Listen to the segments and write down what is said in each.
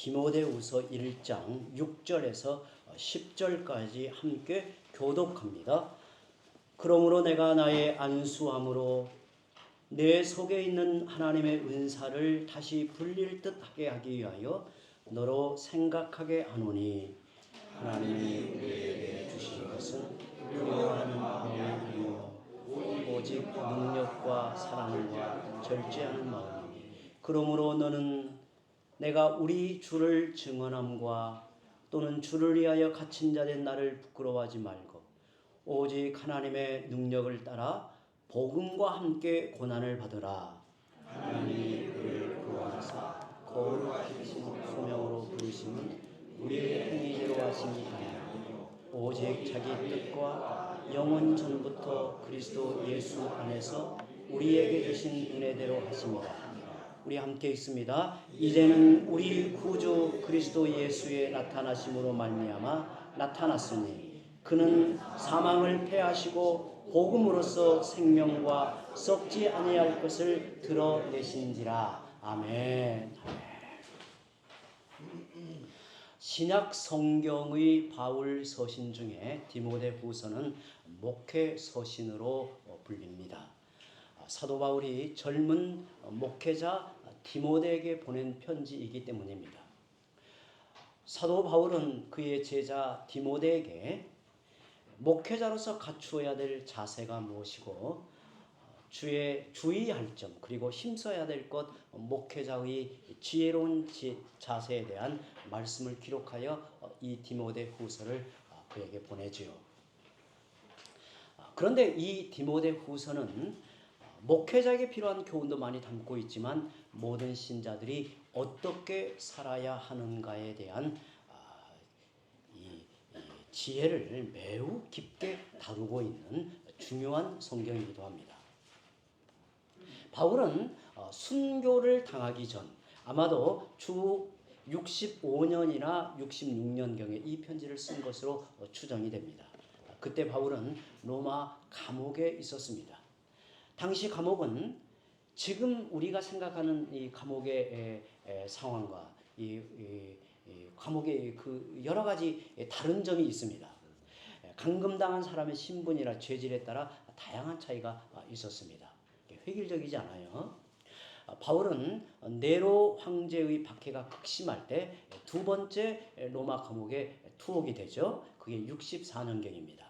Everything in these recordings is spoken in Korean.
디모데후서 1장 6절에서 10절까지 함께 교독합니다. 그러므로 내가 나의 안수함으로 내 속에 있는 하나님의 은사를 다시 불릴 듯하게 하기 위하여 너로 생각하게 하노니, 하나님이 우리에게 주신 것은 두려워하는 마음이 아니요 오직 능력과 사랑과 절제하는 마음이니, 그러므로 너는 내가 우리 주를 증언함과 또는 주를 위하여 갇힌 자 된 나를 부끄러워하지 말고 오직 하나님의 능력을 따라 복음과 함께 고난을 받으라. 하나님이 그를 구원하사 거룩하신 소명으로 부르심은 우리의 행위대로 하심이 아니요 오직 자기 뜻과 영원 전부터 그리스도 예수 안에서 우리에게 주신 은혜대로 하심이라. 우리 함께 있습니다. 이제는 우리 구주 그리스도 예수의 나타나심으로 말미암아 나타났으니 그는 사망을 패하시고 복음으로써 생명과 썩지 아니할 것을 드러내신지라. 아멘. 신약 성경의 바울 서신 중에 디모데후서는 목회 서신으로 불립니다. 사도 바울이 젊은 목회자 디모데에게 보낸 편지이기 때문입니다. 사도 바울은 그의 제자 디모데에게 목회자로서 갖추어야 될 자세가 무엇이고 주의 주의할 점 그리고 힘써야 될 것, 목회자의 지혜로운 자세에 대한 말씀을 기록하여 이 디모데후서를 그에게 보내지요. 그런데 이 디모데후서는 목회자에게 필요한 교훈도 많이 담고 있지만 모든 신자들이 어떻게 살아야 하는가에 대한 이 지혜를 매우 깊게 다루고 있는 중요한 성경이기도 합니다. 바울은 순교를 당하기 전 아마도 주 65년이나 66년경에 이 편지를 쓴 것으로 추정이 됩니다. 그때 바울은 로마 감옥에 있었습니다. 당시 감옥은 지금 우리가 생각하는 이 감옥의 상황과 이 감옥의 그 여러 가지 다른 점이 있습니다. 감금당한 사람의 신분이나 죄질에 따라 다양한 차이가 있었습니다. 획일적이지 않아요. 바울은 네로 황제의 박해가 극심할 때 두 번째 로마 감옥에 투옥이 되죠. 그게 64년경입니다.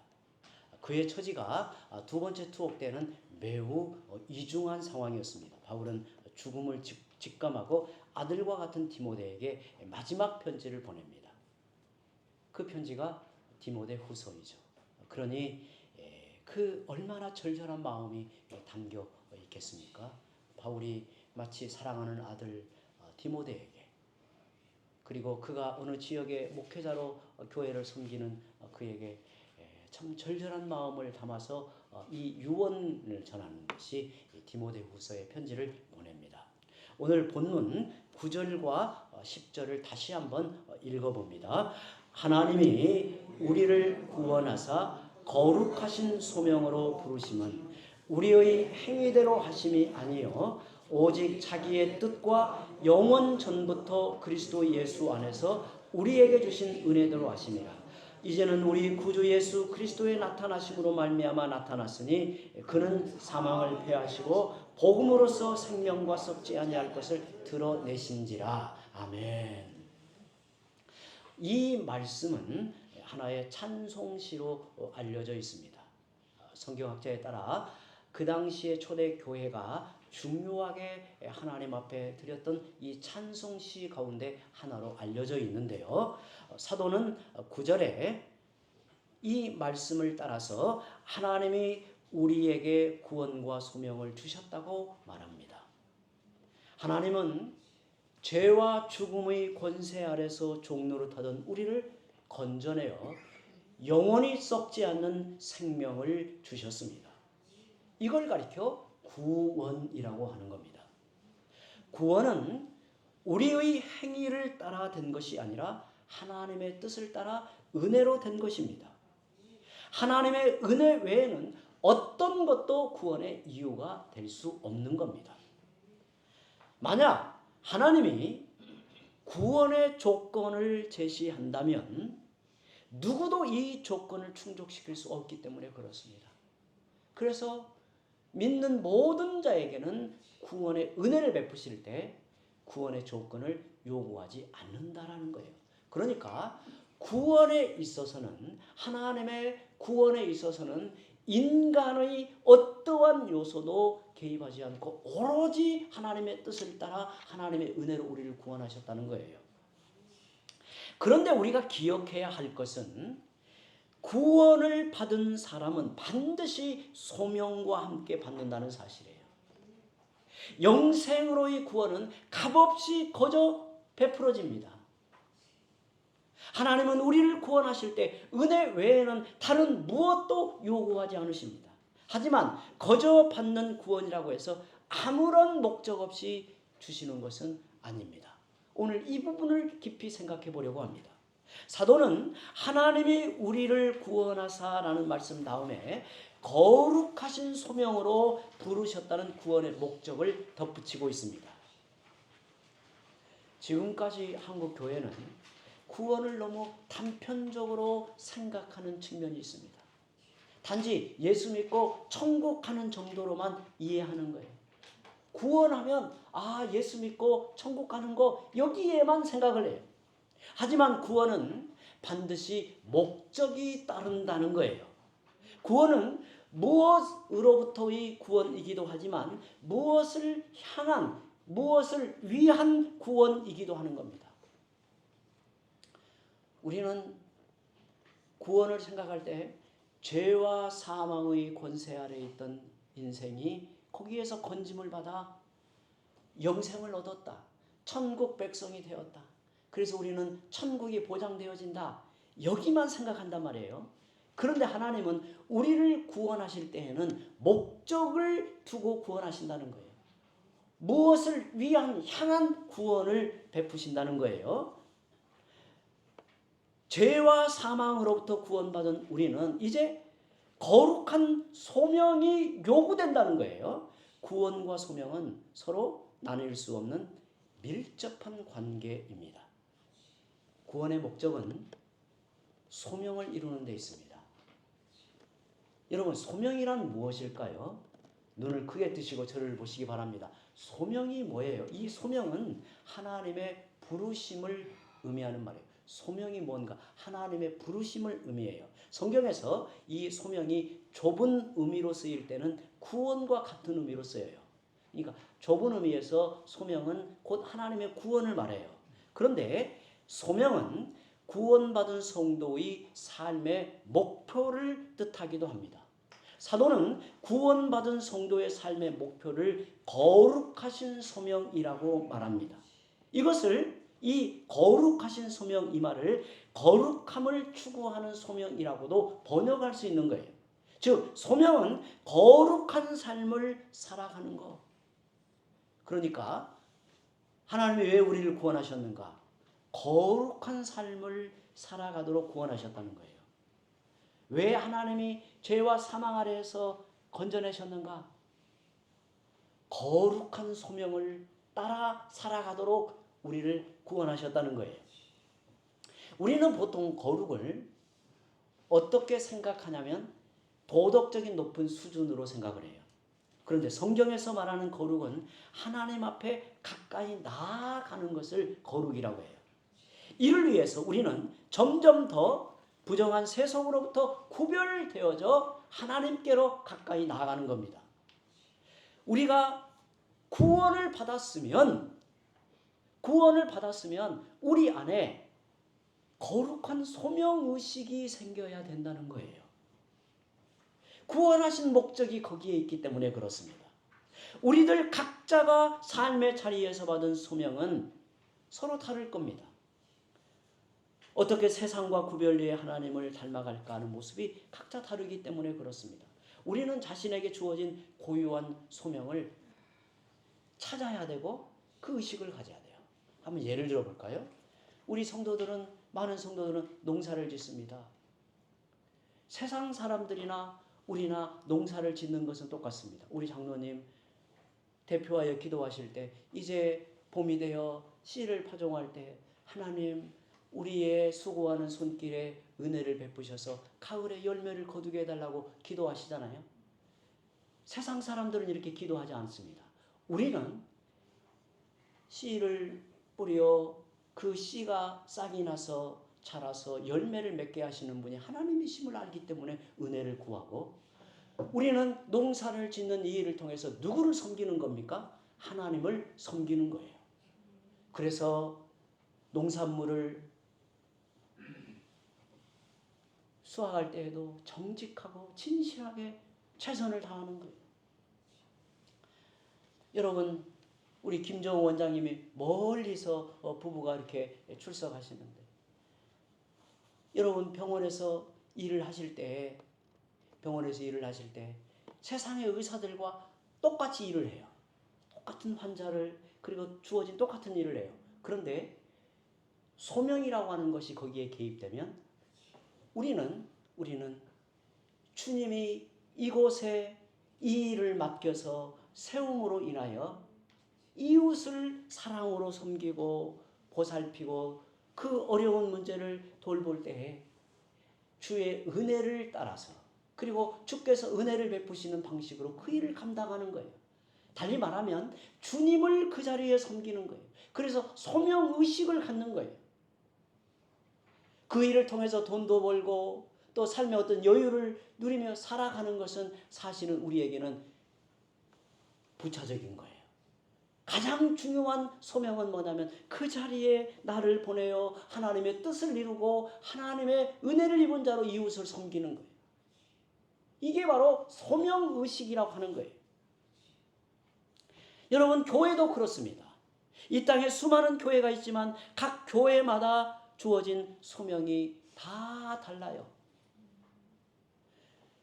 그의 처지가 두 번째 투옥 때는 매우 이중한 상황이었습니다. 바울은 죽음을 직감하고 아들과 같은 디모데에게 마지막 편지를 보냅니다. 그 편지가 디모데후서이죠. 그러니 그 얼마나 절절한 마음이 담겨 있겠습니까? 바울이 마치 사랑하는 아들 디모데에게, 그리고 그가 어느 지역의 목회자로 교회를 섬기는 그에게 참 절절한 마음을 담아서 이 유언을 전하는 것이 디모데후서의 편지를 보냅니다. 오늘 본문 9절과 10절을 다시 한번 읽어봅니다. 하나님이 우리를 구원하사 거룩하신 소명으로 부르심은 우리의 행위대로 하심이 아니요 오직 자기의 뜻과 영원 전부터 그리스도 예수 안에서 우리에게 주신 은혜대로 하심이라. 이제는 우리 구주 예수 그리스도의 나타나심으로 말미암아 나타났으니 그는 사망을 패하시고 복음으로써 생명과 썩지 아니할 것을 드러내신지라. 아멘. 이 말씀은 하나의 찬송시로 알려져 있습니다. 성경학자에 따라 그 당시의 초대 교회가 중요하게 하나님 앞에 드렸던 이 찬송시 가운데 하나로 알려져 있는데요. 사도는 9절에 이 말씀을 따라서 하나님이 우리에게 구원과 소명을 주셨다고 말합니다. 하나님은 죄와 죽음의 권세 아래서 종노릇하던 우리를 건져내어 영원히 썩지 않는 생명을 주셨습니다. 이걸 가리켜 구원이라고 하는 겁니다. 구원은 우리의 행위를 따라 된 것이 아니라 하나님의 뜻을 따라 은혜로 된 것입니다. 하나님의 은혜 외에는 어떤 것도 구원의 이유가 될 수 없는 겁니다. 만약 하나님이 구원의 조건을 제시한다면 누구도 이 조건을 충족시킬 수 없기 때문에 그렇습니다. 그래서 믿는 모든 자에게는 구원의 은혜를 베푸실 때 구원의 조건을 요구하지 않는다라는 거예요. 그러니까 구원에 있어서는, 하나님의 구원에 있어서는 인간의 어떠한 요소도 개입하지 않고 오로지 하나님의 뜻을 따라 하나님의 은혜로 우리를 구원하셨다는 거예요. 그런데 우리가 기억해야 할 것은 구원을 받은 사람은 반드시 소명과 함께 받는다는 사실이에요. 영생으로의 구원은 값없이 거저 베풀어집니다. 하나님은 우리를 구원하실 때 은혜 외에는 다른 무엇도 요구하지 않으십니다. 하지만 거저 받는 구원이라고 해서 아무런 목적 없이 주시는 것은 아닙니다. 오늘 이 부분을 깊이 생각해 보려고 합니다. 사도는 하나님이 우리를 구원하사라는 말씀 다음에 거룩하신 소명으로 부르셨다는 구원의 목적을 덧붙이고 있습니다. 지금까지 한국 교회는 구원을 너무 단편적으로 생각하는 측면이 있습니다. 단지 예수 믿고 천국 가는 정도로만 이해하는 거예요. 구원하면 예수 믿고 천국 가는 거 여기에만 생각을 해요. 하지만 구원은 반드시 목적이 따른다는 거예요. 구원은 무엇으로부터의 구원이기도 하지만 무엇을 향한, 무엇을 위한 구원이기도 하는 겁니다. 우리는 구원을 생각할 때 죄와 사망의 권세 아래에 있던 인생이 거기에서 건짐을 받아 영생을 얻었다. 천국 백성이 되었다. 그래서 우리는 천국이 보장되어진다. 여기만 생각한단 말이에요. 그런데 하나님은 우리를 구원하실 때에는 목적을 두고 구원하신다는 거예요. 무엇을 위한 향한 구원을 베푸신다는 거예요. 죄와 사망으로부터 구원받은 우리는 이제 거룩한 소명이 요구된다는 거예요. 구원과 소명은 서로 나눌 수 없는 밀접한 관계입니다. 구원의 목적은 소명을 이루는 데 있습니다. 여러분, 소명이란 무엇일까요? 눈을 크게 뜨시고 저를 보시기 바랍니다. 소명이 뭐예요? 이 소명은 하나님의 부르심을 의미하는 말이에요. 소명이 뭔가? 하나님의 부르심을 의미해요. 성경에서 이 소명이 좁은 의미로 쓰일 때는 구원과 같은 의미로 쓰여요. 그러니까 좁은 의미에서 소명은 곧 하나님의 구원을 말해요. 그런데 소명은 구원받은 성도의 삶의 목표를 뜻하기도 합니다. 사도는 구원받은 성도의 삶의 목표를 거룩하신 소명이라고 말합니다. 이 거룩하신 소명, 이 말을 거룩함을 추구하는 소명이라고도 번역할 수 있는 거예요. 즉 소명은 거룩한 삶을 살아가는 것. 그러니까 하나님이 왜 우리를 구원하셨는가? 거룩한 삶을 살아가도록 구원하셨다는 거예요. 왜 하나님이 죄와 사망 아래에서 건져내셨는가? 거룩한 소명을 따라 살아가도록 우리를 구원하셨다는 거예요. 우리는 보통 거룩을 어떻게 생각하냐면 도덕적인 높은 수준으로 생각을 해요. 그런데 성경에서 말하는 거룩은 하나님 앞에 가까이 나아가는 것을 거룩이라고 해요. 이를 위해서 우리는 점점 더 부정한 세속으로부터 구별되어져 하나님께로 가까이 나아가는 겁니다. 우리가 구원을 받았으면 우리 안에 거룩한 소명의식이 생겨야 된다는 거예요. 구원하신 목적이 거기에 있기 때문에 그렇습니다. 우리들 각자가 삶의 자리에서 받은 소명은 서로 다를 겁니다. 어떻게 세상과 구별되어 하나님을 닮아갈까 하는 모습이 각자 다르기 때문에 그렇습니다. 우리는 자신에게 주어진 고유한 소명을 찾아야 되고 그 의식을 가져야 돼요. 한번 예를 들어 볼까요? 많은 성도들은 농사를 짓습니다. 세상 사람들이나 우리나 농사를 짓는 것은 똑같습니다. 우리 장로님 대표하여 기도하실 때 이제 봄이 되어 씨를 파종할 때 하나님 우리의 수고하는 손길에 은혜를 베푸셔서 가을에 열매를 거두게 해달라고 기도하시잖아요. 세상 사람들은 이렇게 기도하지 않습니다. 우리는 씨를 뿌려 그 씨가 싹이 나서 자라서 열매를 맺게 하시는 분이 하나님이심을 알기 때문에 은혜를 구하고, 우리는 농사를 짓는 이 일을 통해서 누구를 섬기는 겁니까? 하나님을 섬기는 거예요. 그래서 농산물을 수확할 때에도 정직하고 진실하게 최선을 다하는 거예요. 여러분, 우리 김정우 원장님이 멀리서 부부가 이렇게 출석하시는데, 여러분 병원에서 일을 하실 때 세상의 의사들과 똑같이 일을 해요. 똑같은 환자를, 그리고 주어진 똑같은 일을 해요. 그런데 소명이라고 하는 것이 거기에 개입되면 우리는 주님이 이곳에 이 일을 맡겨서 세움으로 인하여 이웃을 사랑으로 섬기고 보살피고 그 어려운 문제를 돌볼 때에 주의 은혜를 따라서, 그리고 주께서 은혜를 베푸시는 방식으로 그 일을 감당하는 거예요. 달리 말하면 주님을 그 자리에 섬기는 거예요. 그래서 소명의식을 갖는 거예요. 그 일을 통해서 돈도 벌고 또 삶의 어떤 여유를 누리며 살아가는 것은 사실은 우리에게는 부차적인 거예요. 가장 중요한 소명은 뭐냐면 그 자리에 나를 보내어 하나님의 뜻을 이루고 하나님의 은혜를 입은 자로 이웃을 섬기는 거예요. 이게 바로 소명의식이라고 하는 거예요. 여러분, 교회도 그렇습니다. 이 땅에 수많은 교회가 있지만 각 교회마다 주어진 소명이 다 달라요.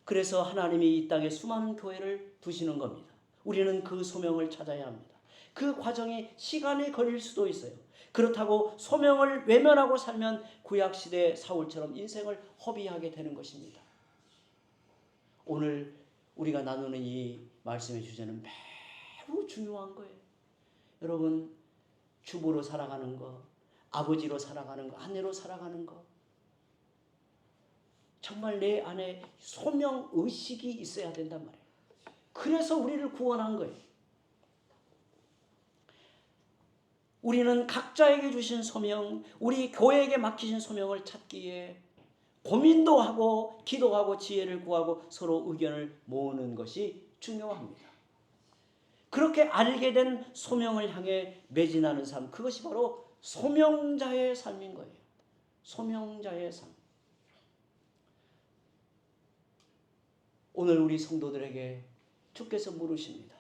그래서 하나님이 이 땅에 수많은 교회를 두시는 겁니다. 우리는 그 소명을 찾아야 합니다. 그 과정이 시간이 걸릴 수도 있어요. 그렇다고 소명을 외면하고 살면 구약시대 사울처럼 인생을 허비하게 되는 것입니다. 오늘 우리가 나누는 이 말씀의 주제는 매우 중요한 거예요. 여러분, 주부로 살아가는 거, 아버지로 살아가는 거, 아내로 살아가는 거, 정말 내 안에 소명의식이 있어야 된단 말이에요. 그래서 우리를 구원한 거예요. 우리는 각자에게 주신 소명, 우리 교회에게 맡기신 소명을 찾기에 고민도 하고 기도하고 지혜를 구하고 서로 의견을 모으는 것이 중요합니다. 그렇게 알게 된 소명을 향해 매진하는 삶, 그것이 바로 소명자의 삶인 거예요. 소명자의 삶. 오늘 우리 성도들에게 주께서 물으십니다.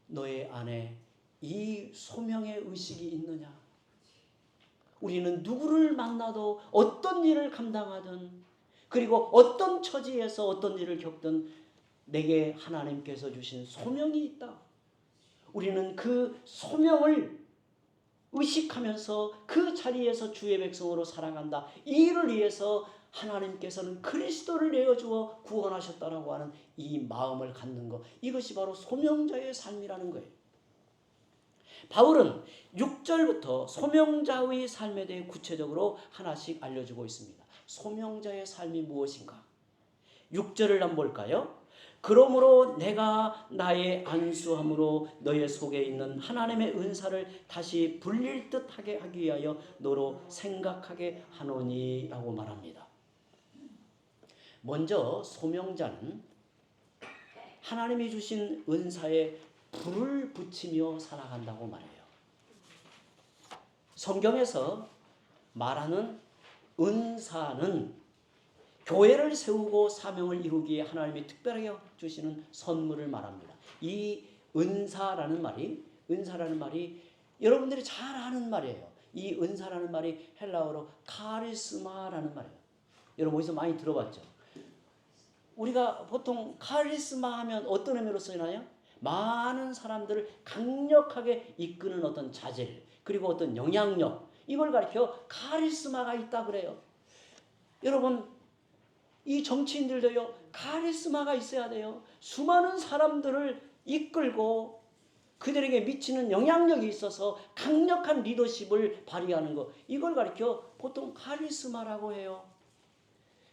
너의 안에 이 소명의 의식이 있느냐? 우리는 누구를 만나도 어떤 일을 감당하든, 그리고 어떤 처지에서 어떤 일을 겪든 내게 하나님께서 주신 소명이 있다. 우리는 그 소명을 의식하면서 그 자리에서 주의 백성으로 살아간다. 이 일을 위해서 하나님께서는 그리스도를 내어주어 구원하셨다라고 하는 이 마음을 갖는 것, 이것이 바로 소명자의 삶이라는 거예요. 바울은 6절부터 소명자의 삶에 대해 구체적으로 하나씩 알려주고 있습니다. 소명자의 삶이 무엇인가? 6절을 한번 볼까요? 그러므로 내가 나의 안수함으로 너의 속에 있는 하나님의 은사를 다시 불릴 듯하게 하기 위하여 너로 생각하게 하노니 라고 말합니다. 먼저 소명자는 하나님이 주신 은사에 불을 붙이며 살아간다고 말해요. 성경에서 말하는 은사는 교회를 세우고 사명을 이루기에 하나님이 특별하게 주시는 선물을 말합니다. 이 은사라는 말이 여러분들이 잘 아는 말이에요. 이 은사라는 말이 헬라어로 카리스마라는 말이에요. 여러분 어디서 많이 들어봤죠? 우리가 보통 카리스마 하면 어떤 의미로 쓰이나요? 많은 사람들을 강력하게 이끄는 어떤 자질, 그리고 어떤 영향력, 이걸 가리켜 카리스마가 있다 그래요. 여러분, 이 정치인들도요, 카리스마가 있어야 돼요. 수많은 사람들을 이끌고 그들에게 미치는 영향력이 있어서 강력한 리더십을 발휘하는 것, 이걸 가리켜 보통 카리스마라고 해요.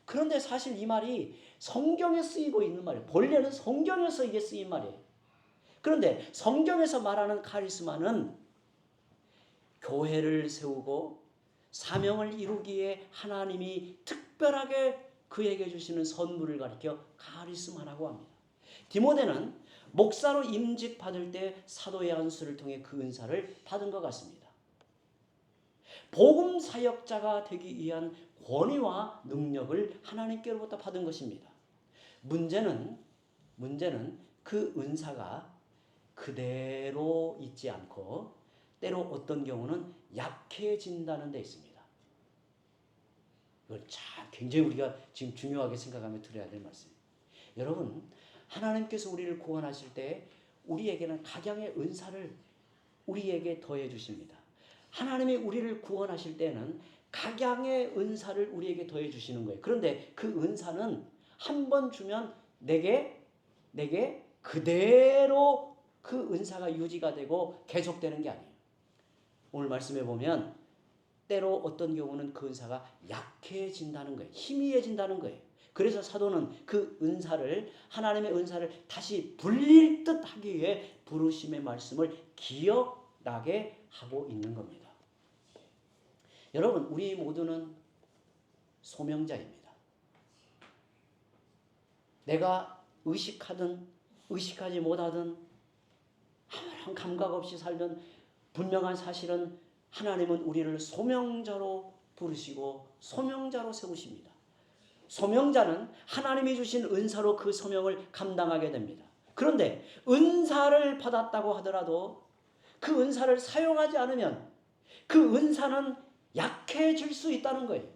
그런데 사실 이 말이 성경에 쓰이고 있는 말이에요. 본래는 성경에서 이게 쓰인 말이에요. 그런데 성경에서 말하는 카리스마는 교회를 세우고 사명을 이루기에 하나님이 특별하게 그에게 주시는 선물을 가리켜 카리스마라고 합니다. 디모데는 목사로 임직 받을 때 사도의 안수를 통해 그 은사를 받은 것 같습니다. 복음 사역자가 되기 위한 권위와 능력을 하나님께로부터 받은 것입니다. 문제는 그 은사가 그대로 있지 않고 때로 어떤 경우는 약해진다는 데 있습니다. 이걸 참 굉장히 우리가 지금 중요하게 생각하며 들어야 될 말씀이에요. 여러분, 하나님께서 우리를 구원하실 때 우리에게는 각양의 은사를 우리에게 더해 주십니다. 하나님이 우리를 구원하실 때는 각양의 은사를 우리에게 더해 주시는 거예요. 그런데 그 은사는 한 번 주면 내게 그대로 그 은사가 유지가 되고 계속되는 게 아니에요. 오늘 말씀해 보면 때로 어떤 경우는 그 은사가 약해진다는 거예요. 희미해진다는 거예요. 그래서 사도는 그 은사를, 하나님의 은사를 다시 불릴 듯 하기 위해 부르심의 말씀을 기억나게 하고 있는 겁니다. 여러분, 우리 모두는 소명자입니다. 내가 의식하든 의식하지 못하든 아무런 감각 없이 살던 분명한 사실은 하나님은 우리를 소명자로 부르시고 소명자로 세우십니다. 소명자는 하나님이 주신 은사로 그 소명을 감당하게 됩니다. 그런데 은사를 받았다고 하더라도 그 은사를 사용하지 않으면 그 은사는 약해질 수 있다는 거예요.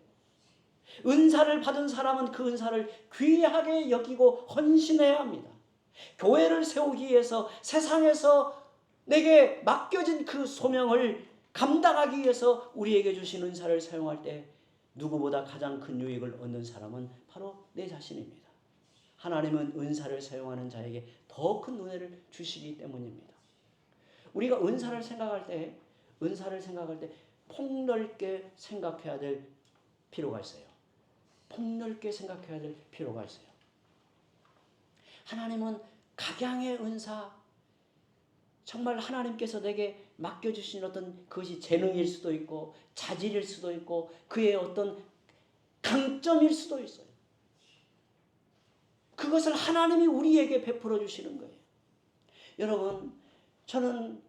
은사를 받은 사람은 그 은사를 귀하게 여기고 헌신해야 합니다. 교회를 세우기 위해서 세상에서 내게 맡겨진 그 소명을 감당하기 위해서 우리에게 주신 은사를 사용할 때 누구보다 가장 큰 유익을 얻는 사람은 바로 내 자신입니다. 하나님은 은사를 사용하는 자에게 더 큰 은혜를 주시기 때문입니다. 우리가 은사를 생각할 때 폭넓게 생각해야 될 필요가 있어요. 폭넓게 생각해야 될 필요가 있어요. 하나님은 각양의 은사, 정말 하나님께서 내게 맡겨주신 어떤 그것이 재능일 수도 있고 자질일 수도 있고 그의 어떤 강점일 수도 있어요. 그것을 하나님이 우리에게 베풀어 주시는 거예요. 여러분, 저는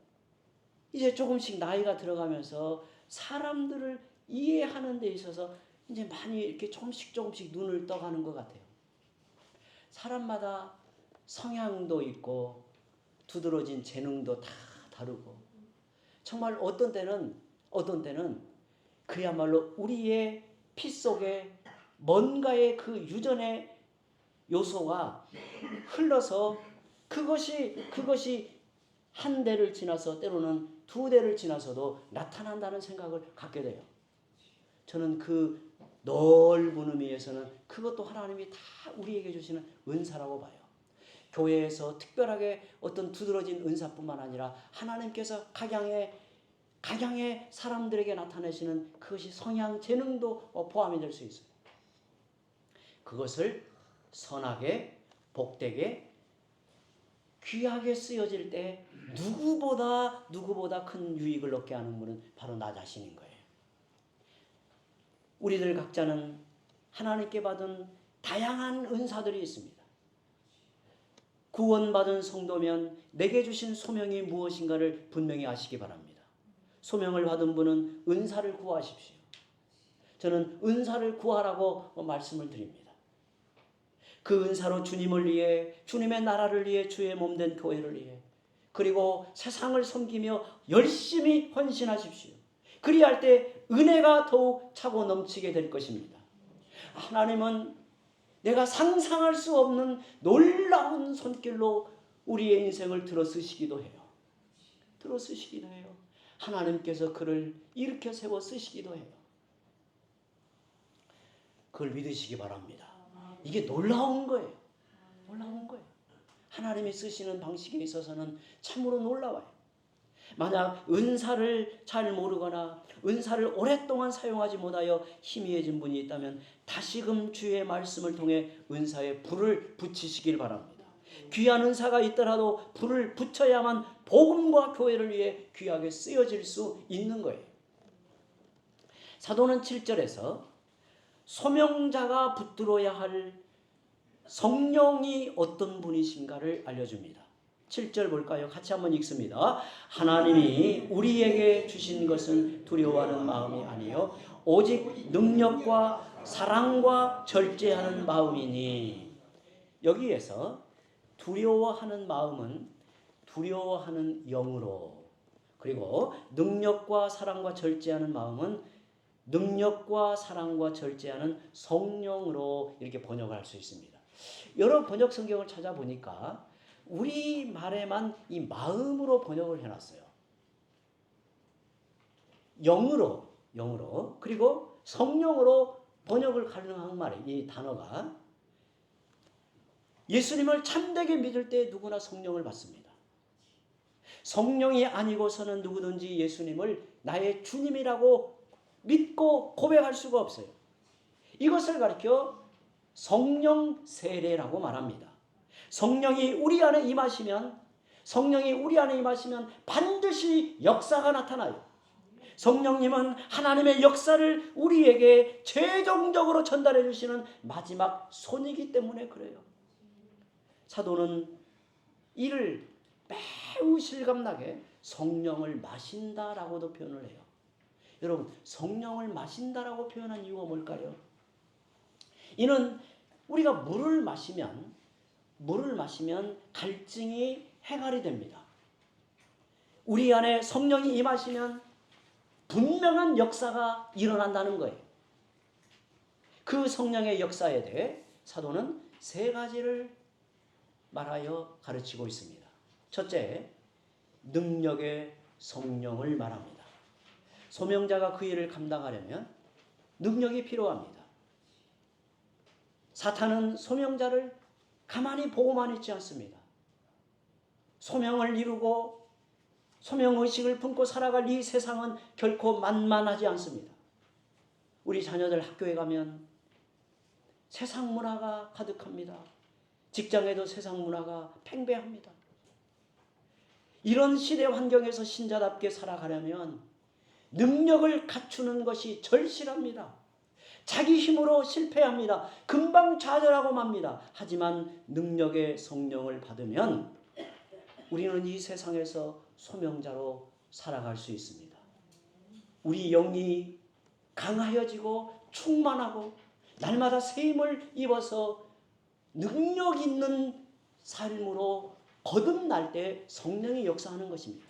이제 조금씩 나이가 들어가면서 사람들을 이해하는 데 있어서 이제 많이 이렇게 조금씩 눈을 떠가는 것 같아요. 사람마다 성향도 있고 두드러진 재능도 다 다르고 정말 어떤 때는 그야말로 우리의 피 속에 뭔가의 그 유전의 요소가 흘러서 그것이 한 대를 지나서 때로는 두 대를 지나서도 나타난다는 생각을 갖게 돼요. 저는 그 넓은 의미에서는 그것도 하나님이 다 우리에게 주시는 은사라고 봐요. 교회에서 특별하게 어떤 두드러진 은사뿐만 아니라 하나님께서 각양의 사람들에게 나타내시는 그것이 성향, 재능도 포함이 될 수 있어요. 그것을 선하게, 복되게, 귀하게 쓰여질 때 누구보다 큰 유익을 얻게 하는 분은 바로 나 자신인 거예요. 우리들 각자는 하나님께 받은 다양한 은사들이 있습니다. 구원받은 성도면 내게 주신 소명이 무엇인가를 분명히 아시기 바랍니다. 소명을 받은 분은 은사를 구하십시오. 저는 은사를 구하라고 말씀을 드립니다. 그 은사로 주님을 위해, 주님의 나라를 위해, 주의 몸된 교회를 위해, 그리고 세상을 섬기며 열심히 헌신하십시오. 그리할 때 은혜가 더욱 차고 넘치게 될 것입니다. 하나님은 내가 상상할 수 없는 놀라운 손길로 우리의 인생을 들어쓰시기도 해요. 하나님께서 그를 일으켜 세워 쓰시기도 해요. 그걸 믿으시기 바랍니다. 이게 놀라운 거예요. 하나님이 쓰시는 방식에 있어서는 참으로 놀라워요. 만약 은사를 잘 모르거나 은사를 오랫동안 사용하지 못하여 희미해진 분이 있다면 다시금 주의 말씀을 통해 은사에 불을 붙이시길 바랍니다. 귀한 은사가 있더라도 불을 붙여야만 복음과 교회를 위해 귀하게 쓰여질 수 있는 거예요. 사도는 7절에서 소명자가 붙들어야 할 성령이 어떤 분이신가를 알려줍니다. 7절 볼까요? 같이 한번 읽습니다. 하나님이 우리에게 주신 것은 두려워하는 마음이 아니요 오직 능력과 사랑과 절제하는 마음이니. 여기에서 두려워하는 마음은 두려워하는 영으로, 그리고 능력과 사랑과 절제하는 마음은 능력과 사랑과 절제하는 성령으로 이렇게 번역을 할 수 있습니다. 여러 번역 성경을 찾아보니까 우리 말에만 이 마음으로 번역을 해놨어요. 영으로 그리고 성령으로 번역을 가능한 말이에요. 이 단어가 예수님을 참되게 믿을 때 누구나 성령을 받습니다. 성령이 아니고서는 누구든지 예수님을 나의 주님이라고 믿고 고백할 수가 없어요. 이것을 가리켜 성령 세례라고 말합니다. 성령이 우리 안에 임하시면 반드시 역사가 나타나요. 성령님은 하나님의 역사를 우리에게 최종적으로 전달해 주시는 마지막 손이기 때문에 그래요. 사도는 이를 매우 실감나게 성령을 마신다라고도 표현을 해요. 여러분, 성령을 마신다라고 표현한 이유가 뭘까요? 이는 우리가 물을 마시면 갈증이 해갈이 됩니다. 우리 안에 성령이 임하시면 분명한 역사가 일어난다는 거예요. 그 성령의 역사에 대해 사도는 세 가지를 말하여 가르치고 있습니다. 첫째, 능력의 성령을 말합니다. 소명자가 그 일을 감당하려면 능력이 필요합니다. 사탄은 소명자를 가만히 보고만 있지 않습니다. 소명을 이루고 소명의식을 품고 살아갈 이 세상은 결코 만만하지 않습니다. 우리 자녀들 학교에 가면 세상 문화가 가득합니다. 직장에도 세상 문화가 팽배합니다. 이런 시대 환경에서 신자답게 살아가려면 능력을 갖추는 것이 절실합니다. 자기 힘으로 실패합니다. 금방 좌절하고 맙니다. 하지만 능력의 성령을 받으면 우리는 이 세상에서 소명자로 살아갈 수 있습니다. 우리 영이 강하여지고 충만하고 날마다 새 힘을 입어서 능력 있는 삶으로 거듭날 때 성령이 역사하는 것입니다.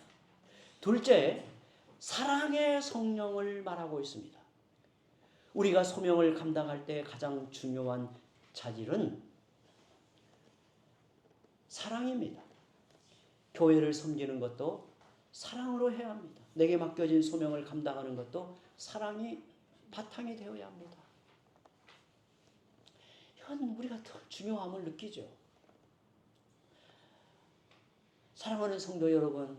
둘째, 사랑의 성령을 말하고 있습니다. 우리가 소명을 감당할 때 가장 중요한 자질은 사랑입니다. 교회를 섬기는 것도 사랑으로 해야 합니다. 내게 맡겨진 소명을 감당하는 것도 사랑이 바탕이 되어야 합니다. 이건 우리가 더 중요함을 느끼죠. 사랑하는 성도 여러분,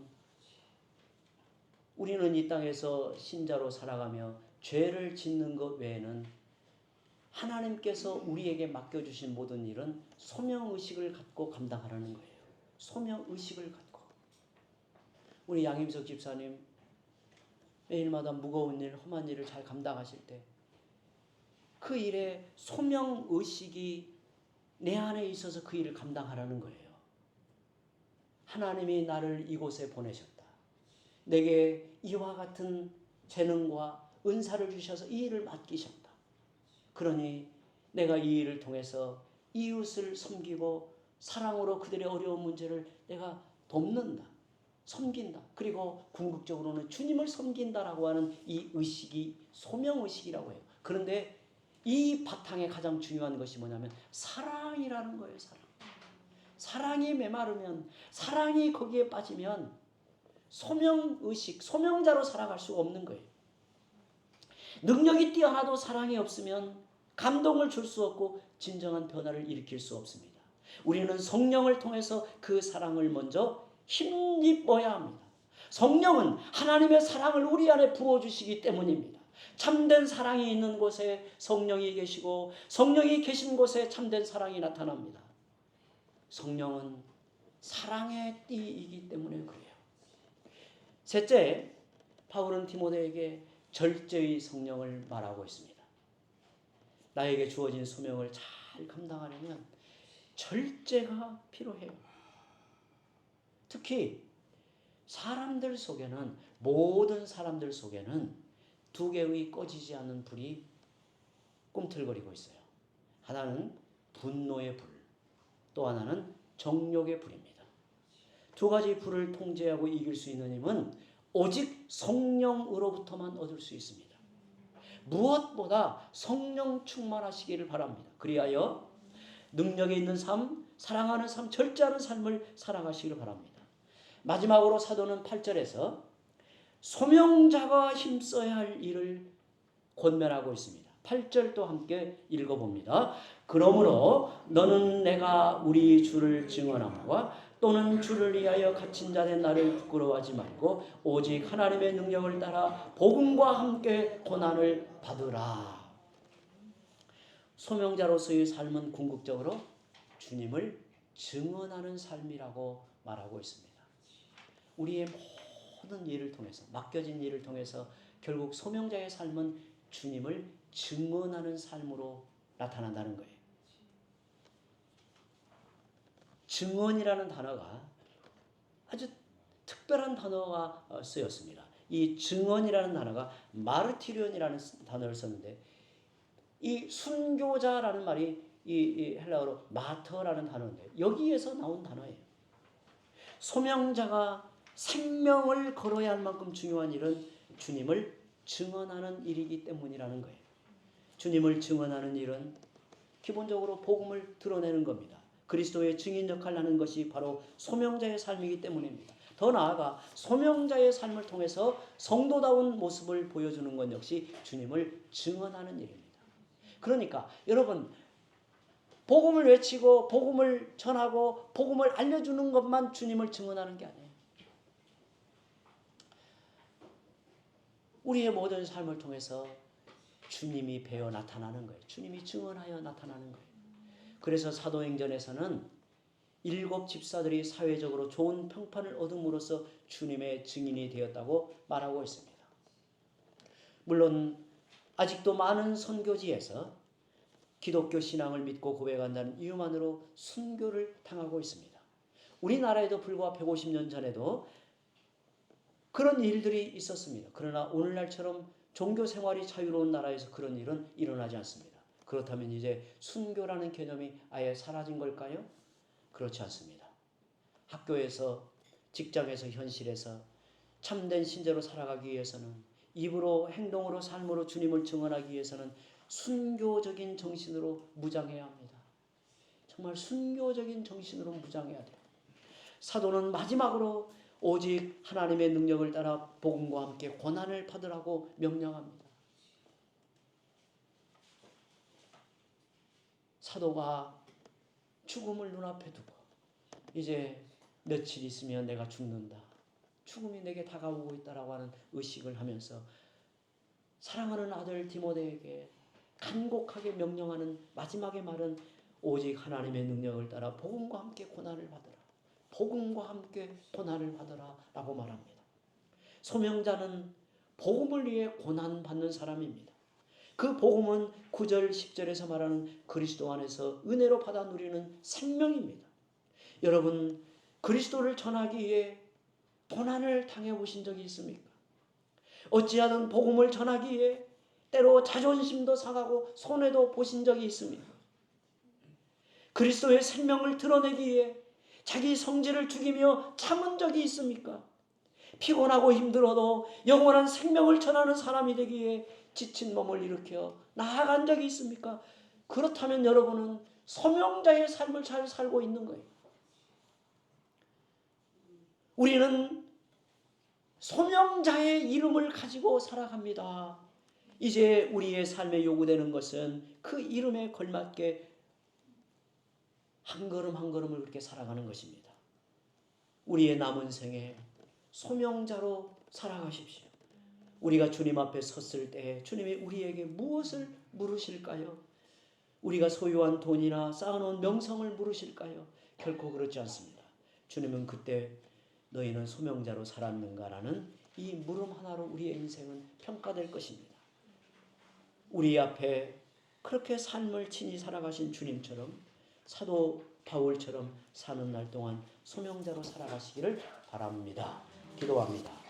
우리는 이 땅에서 신자로 살아가며 죄를 짓는 것 외에는 하나님께서 우리에게 맡겨주신 모든 일은 소명의식을 갖고 감당하라는 거예요. 소명의식을 갖고. 우리 양임석 집사님 매일마다 무거운 일, 험한 일을 잘 감당하실 때 그 일에 소명의식이 내 안에 있어서 그 일을 감당하라는 거예요. 하나님이 나를 이곳에 보내셨다. 내게 이와 같은 재능과 은사를 주셔서 이 일을 맡기셨다. 그러니 내가 이 일을 통해서 이웃을 섬기고 사랑으로 그들의 어려운 문제를 내가 돕는다. 섬긴다. 그리고 궁극적으로는 주님을 섬긴다라고 하는 이 의식이 소명의식이라고 해요. 그런데 이 바탕에 가장 중요한 것이 뭐냐면 사랑이라는 거예요. 사랑이 메마르면, 사랑이 거기에 빠지면 소명의식, 소명자로 살아갈 수가 없는 거예요. 능력이 뛰어나도 사랑이 없으면 감동을 줄 수 없고 진정한 변화를 일으킬 수 없습니다. 우리는 성령을 통해서 그 사랑을 먼저 힘입어야 합니다. 성령은 하나님의 사랑을 우리 안에 부어주시기 때문입니다. 참된 사랑이 있는 곳에 성령이 계시고 성령이 계신 곳에 참된 사랑이 나타납니다. 성령은 사랑의 띠이기 때문에 그래요. 셋째, 바울은 디모데에게 절제의 성령을 말하고 있습니다. 나에게 주어진 소명을 잘 감당하려면 절제가 필요해요. 특히 사람들 속에는, 모든 사람들 속에는 두 개의 꺼지지 않는 불이 꿈틀거리고 있어요. 하나는 분노의 불, 또 하나는 정욕의 불입니다. 두 가지 불을 통제하고 이길 수 있는 힘은 오직 성령으로부터만 얻을 수 있습니다. 무엇보다 성령 충만하시기를 바랍니다. 그리하여 능력이 있는 삶, 사랑하는 삶, 절제하는 삶을 살아가시기를 바랍니다. 마지막으로 사도는 8절에서 소명자가 힘써야 할 일을 권면하고 있습니다. 8절도 함께 읽어봅니다. 그러므로 너는 내가 우리 주를 증언함과 또는 주를 위하여 갇힌 자된 나를 부끄러워하지 말고 오직 하나님의 능력을 따라 복음과 함께 고난을 받으라. 소명자로서의 삶은 궁극적으로 주님을 증언하는 삶이라고 말하고 있습니다. 우리의 모든 일을 통해서, 맡겨진 일을 통해서 결국 소명자의 삶은 주님을 증언하는 삶으로 나타난다는 거예요. 증언이라는 단어가 아주 특별한 단어가 쓰였습니다. 이 증언이라는 단어가 마르티리온이라는 단어를 썼는데, 이 순교자라는 말이 이 헬라어로 마터라는 단어인데 여기에서 나온 단어예요. 소명자가 생명을 걸어야 할 만큼 중요한 일은 주님을 증언하는 일이기 때문이라는 거예요. 주님을 증언하는 일은 기본적으로 복음을 드러내는 겁니다. 그리스도의 증인 역할을 하는 것이 바로 소명자의 삶이기 때문입니다. 더 나아가 소명자의 삶을 통해서 성도다운 모습을 보여주는 것 역시 주님을 증언하는 일입니다. 그러니까 여러분, 복음을 외치고 복음을 전하고 복음을 알려주는 것만 주님을 증언하는 게 아니에요. 우리의 모든 삶을 통해서 주님이 배어 나타나는 거예요. 주님이 증언하여 나타나는 거예요. 그래서 사도행전에서는 7 집사들이 사회적으로 좋은 평판을 얻음으로써 주님의 증인이 되었다고 말하고 있습니다. 물론 아직도 많은 선교지에서 기독교 신앙을 믿고 고백한다는 이유만으로 순교를 당하고 있습니다. 우리나라에도 불과 150년 전에도 그런 일들이 있었습니다. 그러나 오늘날처럼 종교 생활이 자유로운 나라에서 그런 일은 일어나지 않습니다. 그렇다면 이제 순교라는 개념이 아예 사라진 걸까요? 그렇지 않습니다. 학교에서, 직장에서, 현실에서 참된 신자로 살아가기 위해서는, 입으로, 행동으로, 삶으로 주님을 증언하기 위해서는 순교적인 정신으로 무장해야 합니다. 정말 순교적인 정신으로 무장해야 돼요. 사도는 마지막으로 오직 하나님의 능력을 따라 복음과 함께 고난을 받으라고 명령합니다. 사도가 죽음을 눈앞에 두고 이제 며칠 있으면 내가 죽는다, 죽음이 내게 다가오고 있다라고 하는 의식을 하면서 사랑하는 아들 디모데에게 간곡하게 명령하는 마지막의 말은 오직 하나님의 능력을 따라 복음과 함께 고난을 받으라, 복음과 함께 고난을 받으라 라고 말합니다. 소명자는 복음을 위해 고난받는 사람입니다. 그 복음은 9절 10절에서 말하는 그리스도 안에서 은혜로 받아 누리는 생명입니다. 여러분, 그리스도를 전하기 위해 고난을 당해보신 적이 있습니까? 어찌하든 복음을 전하기 위해 때로 자존심도 상하고 손해도 보신 적이 있습니까? 그리스도의 생명을 드러내기 위해 자기 성질을 죽이며 참은 적이 있습니까? 피곤하고 힘들어도 영원한 생명을 전하는 사람이 되기 위해 지친 몸을 일으켜 나아간 적이 있습니까? 그렇다면 여러분은 소명자의 삶을 잘 살고 있는 거예요. 우리는 소명자의 이름을 가지고 살아갑니다. 이제 우리의 삶에 요구되는 것은 그 이름에 걸맞게 복음을 전하는 것입니다. 그리스도의 생명을 드러내는 것입니다. 그리스도의 생명을 드러내기 위해 자기 성질을 죽이며 참은 적이 있습니까? 피곤하고 힘들어도 영원한 생명을 전하는 사람이 되기 위해 지친 몸을 일으켜 나아간 적이 있습니까? 그렇다면 여러분은 소명자의 삶을 잘 살고 있는 거예요. 우리는 소명자의 이름을 가지고 살아갑니다. 이제 우리의 삶에 요구되는 것은 그 이름에 걸맞게 한 걸음 한 걸음을 그렇게 살아가는 것입니다. 우리의 남은 생에 소명자로 살아가십시오. 우리가 주님 앞에 섰을 때 주님이 우리에게 무엇을 물으실까요? 우리가 소유한 돈이나 쌓아놓은 명성을 물으실까요? 결코 그렇지 않습니다. 주님은 그때 너희는 소명자로 살았는가라는 이 물음 하나로 우리의 인생은 평가될 것입니다. 우리 앞에 그렇게 삶을 친히 살아가신 주님처럼 사도 바울처럼 사는 날 동안 소명자로 살아가시기를 바랍니다. 기도합니다.